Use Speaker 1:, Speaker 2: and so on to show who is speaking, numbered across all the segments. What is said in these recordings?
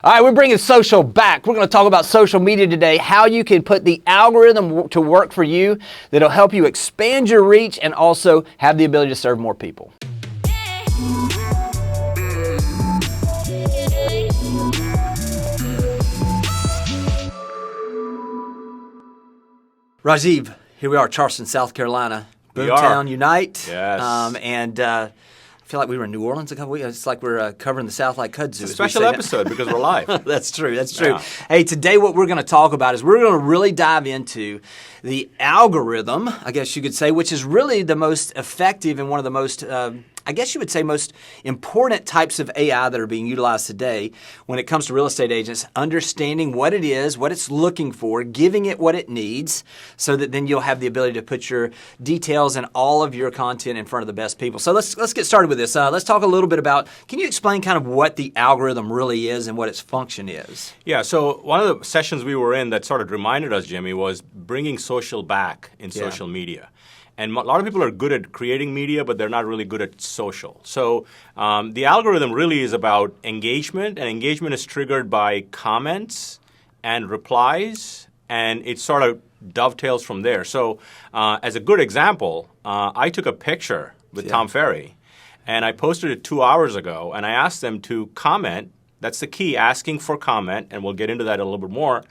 Speaker 1: All right, we're bringing social back. We're going to talk about social media today, how you can put the algorithm to work for you that'll help you expand your reach and also have the ability to serve more people. Rajiv, here we are, Charleston, South Carolina. Boomtown Unite.
Speaker 2: Yes.
Speaker 1: I feel like we were in New Orleans a couple weeks. It's like we're covering the South like kudzu.
Speaker 2: It's a special episode because we're live.
Speaker 1: That's true.
Speaker 2: Yeah.
Speaker 1: Hey, today what we're going to talk about is we're going to really dive into the algorithm, I guess you could say, which is really the most effective and one of the most, I guess you would say, most important types of AI that are being utilized today when it comes to real estate agents, understanding what it is, what it's looking for, giving it what it needs, so that then you'll have the ability to put your details and all of your content in front of the best people. So let's get started with this. Let's talk a little bit about, can you explain kind of what the algorithm really is and what its function is?
Speaker 2: Yeah, so one of the sessions we were in that sort of reminded us, Jimmy, was bringing social back in social media. And a lot of people are good at creating media, but they're not really good at social. So the algorithm really is about engagement, and engagement is triggered by comments and replies, and it sort of dovetails from there. So as a good example, I took a picture with Tom Ferry, and I posted it 2 hours ago, and I asked them to comment. That's the key, asking for comment, and we'll get into that a little bit more.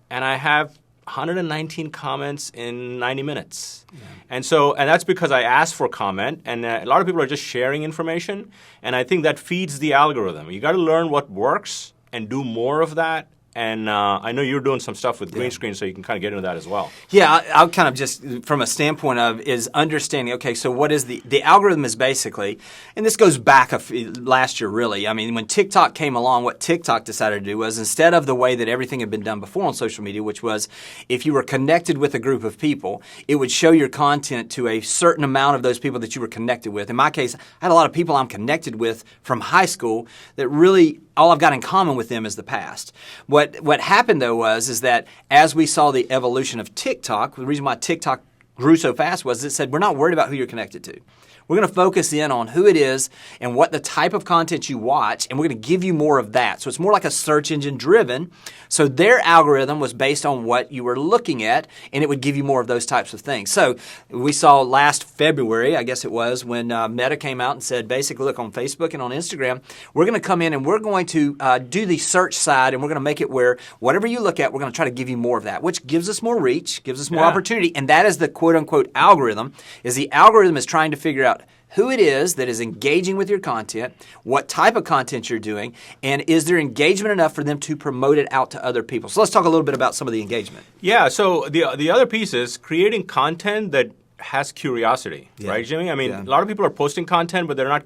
Speaker 2: And I have 119 comments in 90 minutes. Yeah. And that's because I asked for comment, and a lot of people are just sharing information, and I think that feeds the algorithm. You got to learn what works and do more of that. And I know you're doing some stuff with green screen, so you can kind of get into that as well.
Speaker 1: Yeah, I'll kind of just, from a standpoint of, is understanding, okay, so what is the algorithm is basically, and this goes back last year really. I mean, when TikTok came along, what TikTok decided to do was, instead of the way that everything had been done before on social media, which was if you were connected with a group of people, it would show your content to a certain amount of those people that you were connected with. In my case, I had a lot of people I'm connected with from high school that really, all I've got in common with them is the past. What happened though is that as we saw the evolution of TikTok, the reason why TikTok grew so fast was it said, we're not worried about who you're connected to. We're going to focus in on who it is and what the type of content you watch, and we're going to give you more of that. So it's more like a search engine driven. So their algorithm was based on what you were looking at, and it would give you more of those types of things. So we saw last February, I guess it was, when Meta came out and said, basically, look, on Facebook and on Instagram, we're going to come in and we're going to do the search side, and we're going to make it where whatever you look at, we're going to try to give you more of that, which gives us more reach, gives us more opportunity, and that is the quote-unquote algorithm, is the algorithm is trying to figure out who it is that is engaging with your content, what type of content you're doing, and is there engagement enough for them to promote it out to other people? So let's talk a little bit about some of the engagement.
Speaker 2: Yeah, so the other piece is creating content that has curiosity, right, Jimmy? I mean, a lot of people are posting content, but they're not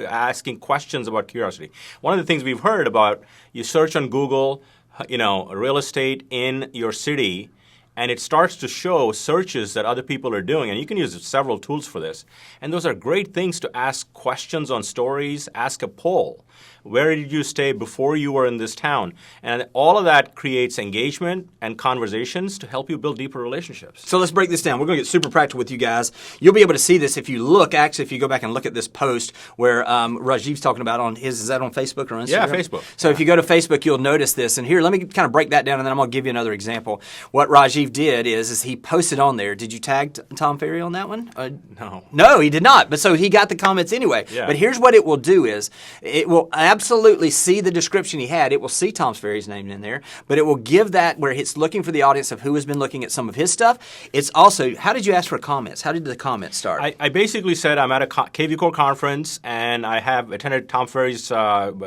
Speaker 2: asking questions about curiosity. One of the things we've heard about, you search on Google, real estate in your city, and it starts to show searches that other people are doing. And you can use several tools for this. And those are great things to ask questions on stories, ask a poll. Where did you stay before you were in this town? And all of that creates engagement and conversations to help you build deeper relationships.
Speaker 1: So let's break this down. We're going to get super practical with you guys. You'll be able to see this if you look, actually, if you go back and look at this post where Rajiv's talking about on his, is that on Facebook or Instagram?
Speaker 2: Yeah, Facebook.
Speaker 1: So if you go to Facebook, you'll notice this. And here, let me kind of break that down, and then I'm going to give you another example. What Rajiv did is he posted on there. Did you tag Tom Ferry on that one?
Speaker 2: No.
Speaker 1: No, he did not. But so he got the comments anyway.
Speaker 2: Yeah.
Speaker 1: But here's what it will do is it will absolutely see the description he had. It will see Tom Ferry's name in there, but it will give that where it's looking for the audience of who has been looking at some of his stuff. It's also, how did you ask for comments? How did the comments start?
Speaker 2: I basically said I'm at a KV Core conference, and I have attended Tom Ferry's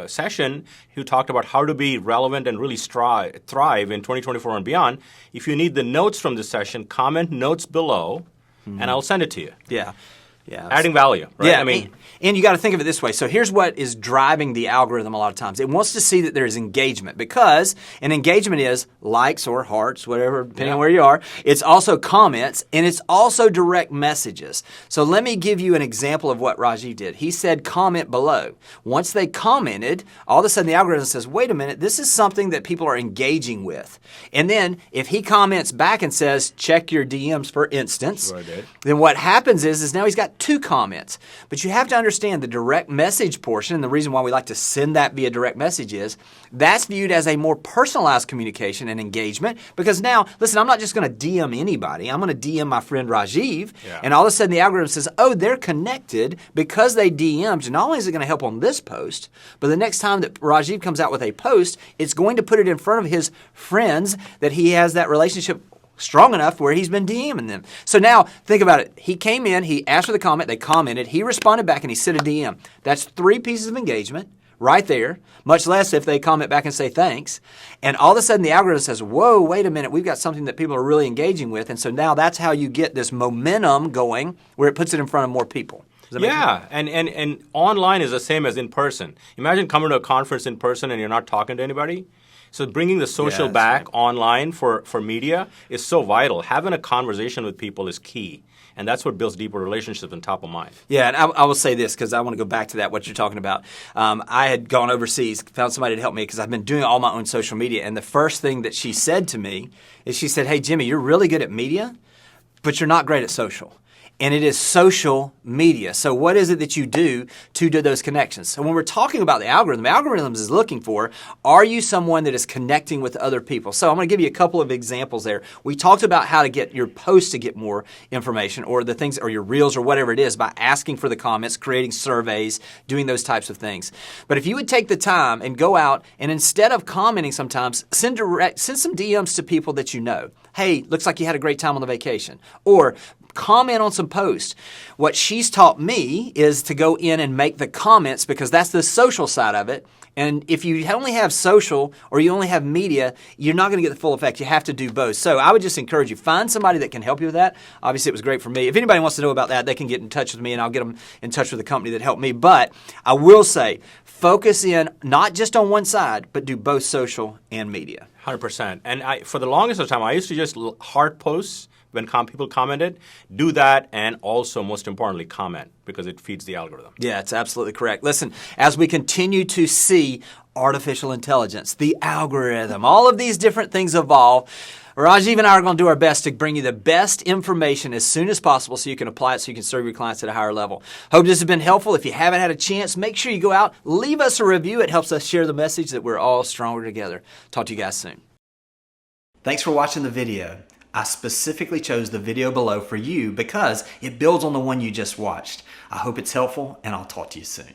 Speaker 2: session who talked about how to be relevant and really thrive in 2024 and beyond. If you need the notes from this session, comment notes below, and I'll send it to you.
Speaker 1: Yeah.
Speaker 2: Adding value, right?
Speaker 1: Yeah, I mean, and you got to think of it this way. So here's what is driving the algorithm a lot of times. It wants to see that there is engagement, because an engagement is likes or hearts, whatever, depending on where you are. It's also comments, and it's also direct messages. So let me give you an example of what Rajiv did. He said comment below. Once they commented, all of a sudden the algorithm says, wait a minute, this is something that people are engaging with. And then if he comments back and says, check your DMs, for instance, then what happens is now he's got got 2 comments. But you have to understand the direct message portion, and the reason why we like to send that via direct message is that's viewed as a more personalized communication and engagement, because now, listen, I'm not just going to DM anybody. I'm going to DM my friend Rajiv, and all of a sudden the algorithm says, oh, they're connected because they DM'd. And not only is it going to help on this post, but the next time that Rajiv comes out with a post, it's going to put it in front of his friends that he has that relationship strong enough where he's been DMing them. So now, think about it. He came in, he asked for the comment, they commented, he responded back, and he sent a DM. That's 3 pieces of engagement right there, much less if they comment back and say thanks. And all of a sudden, the algorithm says, whoa, wait a minute, we've got something that people are really engaging with. And so now that's how you get this momentum going where it puts it in front of more people.
Speaker 2: Yeah, and online is the same as in person. Imagine coming to a conference in person and you're not talking to anybody. So bringing the social back online for media is so vital. Having a conversation with people is key. And that's what builds deeper relationships and top of mind.
Speaker 1: Yeah, and I will say this because I want to go back to that, what you're talking about. I had gone overseas, found somebody to help me because I've been doing all my own social media. And the first thing that she said to me is she said, hey, Jimmy, you're really good at media, but you're not great at social. And it is social media. So what is it that you do to do those connections? So when we're talking about the algorithms is looking for, are you someone that is connecting with other people? So I'm going to give you a couple of examples there. We talked about how to get your posts to get more information, or the things, or your reels, or whatever it is, by asking for the comments, creating surveys, doing those types of things. But if you would take the time and go out and instead of commenting sometimes, send some DMs to people that you know. Hey, looks like you had a great time on the vacation. Or comment on some posts. What she's taught me is to go in and make the comments, because that's the social side of it. And if you only have social or you only have media, you're not going to get the full effect. You have to do both. So I would just encourage you, find somebody that can help you with that. Obviously, it was great for me. If anybody wants to know about that, they can get in touch with me, and I'll get them in touch with the company that helped me. But I will say, focus in not just on one side, but do both social and media.
Speaker 2: 100%. And for the longest of time, I used to just heart posts when people commented. Do that, and also, most importantly, comment, because it feeds the algorithm.
Speaker 1: Yeah, it's absolutely correct. Listen, as we continue to see artificial intelligence, the algorithm, all of these different things evolve, Rajiv and I are going to do our best to bring you the best information as soon as possible so you can apply it, so you can serve your clients at a higher level. Hope this has been helpful. If you haven't had a chance, make sure you go out, leave us a review. It helps us share the message that we're all stronger together. Talk to you guys soon. Thanks for watching the video. I specifically chose the video below for you because it builds on the one you just watched. I hope it's helpful, and I'll talk to you soon.